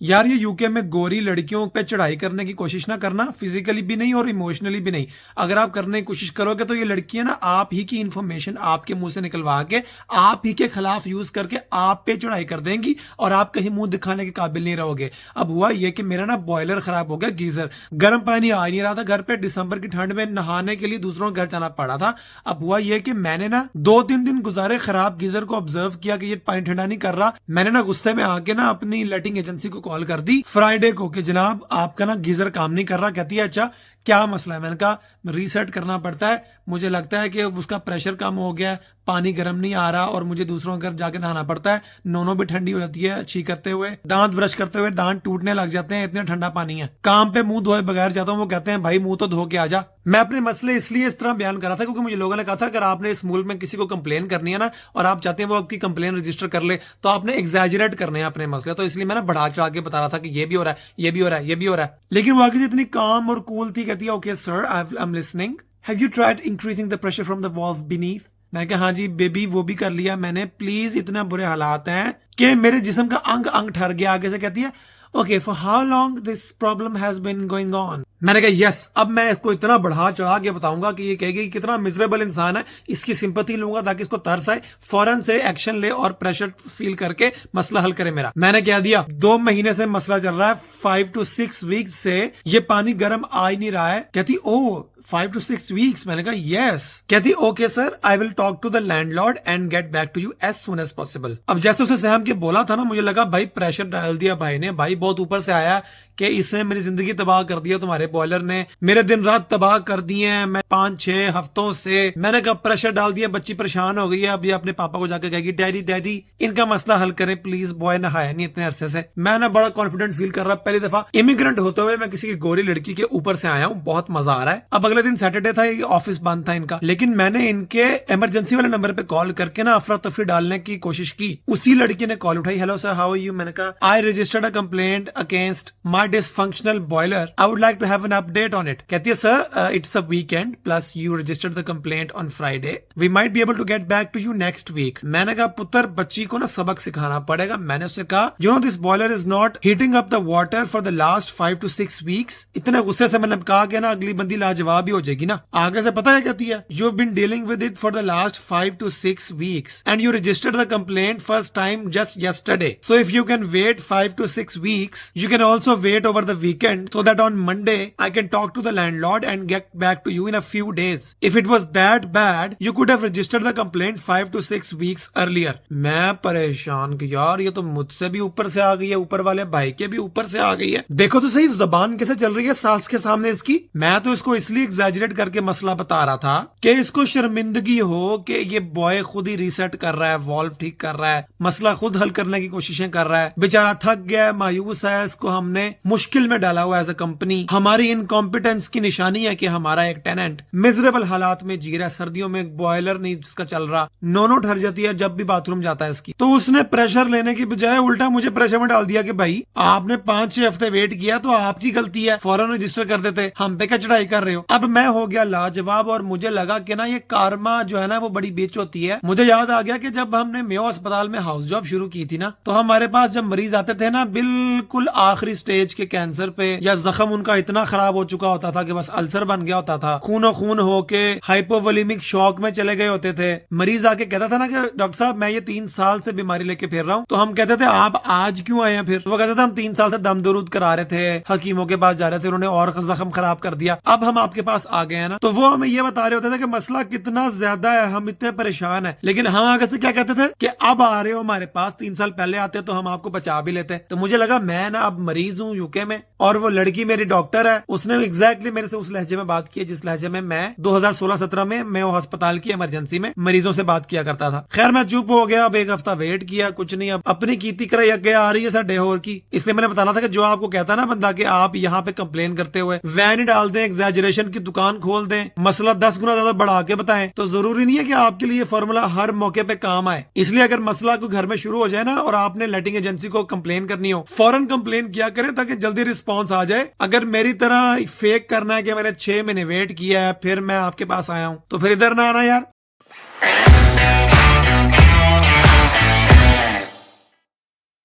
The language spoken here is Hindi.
यार ये यूके में गोरी लड़कियों पे चढ़ाई करने की कोशिश ना करना, फिजिकली भी नहीं और इमोशनली भी नहीं। अगर आप करने की कोशिश करोगे तो ये लड़कियां ना आप ही की इंफॉर्मेशन आपके मुंह से निकलवा के आप ही के खिलाफ यूज करके आप पे चढ़ाई कर देंगी और आप कहीं मुंह दिखाने के काबिल नहीं रहोगे। अब हुआ ये कि मेरा ना बॉयलर खराब हो गया, गीजर गर्म पानी आ नहीं रहा था घर पे, दिसंबर की ठंड में नहाने के लिए दूसरों के घर जाना पड़ा था। अब हुआ ये कि मैंने ना 2-3 दिन गुजारे खराब गीजर को ऑब्जर्व किया कि ये पानी ठंडा नहीं कर रहा। मैंने ना गुस्से में आके ना अपनी लेटिंग एजेंसी को कॉल कर दी फ्राइडे को कि जनाब आपका ना गीजर काम नहीं कर रहा। कहती है अच्छा क्या मसला है? मैंने कहा रीसेट करना पड़ता है, मुझे लगता है कि उसका प्रेशर कम हो गया है, पानी गर्म नहीं आ रहा और मुझे दूसरों के घर जाके नहाना पड़ता है। नोनो भी ठंडी हो जाती है, छी करते हुए दांत ब्रश करते हुए दांत टूटने लग जाते हैं, इतना ठंडा पानी है। काम पे मुंह धोए बगैर जाता हूँ, वो कहते हैं भाई मुंह तो धो के आ जा। मैं अपने मसले इसलिए इस तरह बयान कर रहा था क्योंकि मुझे लोगों ने कहा था अगर आपने इस मुल्क में किसी को कंप्लेन करनी है ना और आप चाहते हैं वो आपकी कंप्लेन रजिस्टर कर ले तो आपने एग्जैजरेट करने हैं अपने मसले। तो इसलिए मैं ना बढ़ा चढ़ा के बता रहा था कि ये भी हो रहा है, ये भी हो रहा है, ये भी हो रहा है। लेकिन वो आगे से इतनी काम और कूल थी, कहती है okay sir I am listening, have you tried increasing the pressure from the valve beneath? मैं कहा हाँ जी बेबी वो भी कर लिया मैंने, प्लीज इतना बुरे हालात हैं कि मेरे जिस्म का अंग अंग ठर गया। आगे से कहती है okay for how long this problem has been going on? मैंने कहा यस, अब मैं इसको इतना बढ़ा चढ़ा के बताऊंगा कि ये कहेगी कितना मिजरेबल इंसान है, इसकी सिंपैथी लूंगा ताकि इसको तरस आए, फौरन से एक्शन ले और प्रेशर फील करके मसला हल करे मेरा। मैंने क्या दिया, 2 महीने से मसला चल रहा है, 5 to 6 वीक्स से ये पानी गर्म आ ही नहीं रहा है। कहती ओ 5 to 6 वीक्स? मैंने कहा यस। कहती okay sir I will talk to the landlord and get back to you as soon as possible. अब जैसे उसे सहम के बोला था ना, मुझे लगा भाई प्रेशर डाल दिया भाई ने, भाई बहुत ऊपर से आया कि इसने मेरी जिंदगी तबाह कर दिया, तुम्हारे बॉयलर ने मेरे दिन रात तबाह कर दिए हैं। मैं 5-6 हफ्तों से मैंने कहा प्रेशर डाल दिया, बच्ची परेशान हो गई है। अब ये अपने पापा को जाकर कहेगी डैडी डैडी इनका मसला हल करें प्लीज, बॉय नहाया नहीं इतने अरसे से। मैं ना बड़ा कॉन्फिडेंट फील कर रहा, पहली दफा इमिग्रेंट होते हुए मैं किसी की गोरी लड़की के ऊपर से आया हूँ, बहुत मजा आ रहा है। अब अगले दिन सैटरडे था, ऑफिस बंद था इनका, लेकिन मैंने इनके इमरजेंसी वाले नंबर पे कॉल करके ना अफरा तफरी डालने की कोशिश की। उसी लड़की ने कॉल उठाई, hello sir how are you? मैंने कहा I registered a complaint against my dysfunctional boiler. I would like to have an update on it. कहती है sir it's a weekend plus you registered the complaint on Friday. We might be able to get back to you next week. मैंने कहा पुत्र बच्ची को ना सबक सिखाना पड़ेगा। मैंने उससे कहा you know this boiler is not heating up the water for the last 5 to 6 weeks. इतने गुस्से से मैंने कहा कि ना अगली बंदी लाजवाब ही हो जाएगी ना। आगे से पता है कहती है you've been dealing with it for the last 5 to 6 weeks and you registered the complaint first time just yesterday. So if you can wait 5 to 6 weeks you can also wait over the weekend so that on Monday I can talk to the landlord and get back to you in a few days. If it was that bad, you could have registered the complaint 5 to 6 weeks earlier. मैं परेशान कि यार ये तो मुझसे भी ऊपर से आ गई है, ऊपर वाले भाई के भी ऊपर से आ गई है। देखो तो सही जबान कैसे चल रही है सास के सामने इसकी। मैं तो इसको इसलिए एग्जैजरेट करके मसला बता रहा था कि इसको शर्मिंदगी हो कि ये बॉय खुद ही रीसेट कर रहा है, वॉल्व ठीक कर रहा है, मसला खुद हल करने की कोशिशें कर रहा है, बेचारा थक गया है, मायूस है, इसको हमने मुश्किल में डाला हुआ एज अ कंपनी। हमारी इनकॉम्पिटेंस की निशानी है कि हमारा एक टेनेंट मिजरेबल हालात में जी रहा है, सर्दियों में एक बॉयलर नहीं जिसका चल रहा, नोनो ठर जाती है जब भी बाथरूम जाता है इसकी। तो उसने प्रेशर लेने की बजाय उल्टा मुझे प्रेशर में डाल दिया कि भाई आपने 5-6 हफ्ते वेट किया तो आपकी गलती है, फौरन रजिस्टर कर देते, हम पे क्या चढ़ाई कर रहे हो। अब मैं हो गया लाजवाब और मुझे लगा कि ना ये कारमा जो है ना वो बड़ी बेच होती है। मुझे याद आ गया कि जब हमने मेयो अस्पताल में हाउस जॉब शुरू की थी ना तो हमारे पास जब मरीज आते थे ना बिल्कुल आखिरी स्टेज के कैंसर पे या जख्म उनका इतना खराब हो चुका होता था कि बस अल्सर बन गया होता था, खूनो खून होके हाइपोवोलेमिक शॉक में चले गए होते थे। मरीज आके कहता था ना कि डॉक्टर साहब मैं ये 3 साल से बीमारी लेके फिर रहा हूँ। तो हम कहते थे आप आज क्यों आए हैं? फिर वो कहते थे हम 3 साल से दम दरूद करा रहे थे, हकीमों के पास जा रहे थे, उन्होंने और जख्म खराब कर दिया, अब हम आपके पास आ गए हैं ना। तो वो हमें ये बता रहे होते थे कि मसला कितना ज्यादा है, हम इतने परेशान है, लेकिन हम आगे से क्या कहते थे कि अब आ रहे हो हमारे पास, 3 साल पहले आते तो हम आपको बचा भी लेते। तो मुझे लगा मैं ना अब मरीज हूँ यूके में और वो लड़की मेरी डॉक्टर है, उसने एग्जैक्टली मेरे से उस लहजे में बात की जिस लहजे में मैं 2016-17 में मैं अस्पताल की इमरजेंसी में मरीजों से बात किया करता था। खैर मैं चुप हो गया, अब 1 हफ्ता वेट किया, कुछ नहीं, अब अपनी कीती कराई आगे आ रही है साडे होर की। इसलिए मैंने बताना था कि जो आपको कहता ना बंदा कि आप यहाँ पे कंप्लेन करते हुए वैन ही डाल दें, एग्जैजरेशन की दुकान खोल दें, मसला 10 गुना ज्यादा बढ़ा के बताएं, तो जरूरी नहीं है कि आपके लिए फॉर्मूला हर मौके पे काम आए। इसलिए अगर मसला कोई घर में शुरू हो जाए ना और आपने लेटिंग एजेंसी को कंप्लेन करनी हो, फौरन कंप्लेन किया करें ताकि जल्दी रिस्पॉन्स आ जाए। अगर मेरी तरह फेक करना है कि मैंने 6 महीने वेट किया है फिर मैं आपके पास आया हूं तो फिर इधर ना आना यार।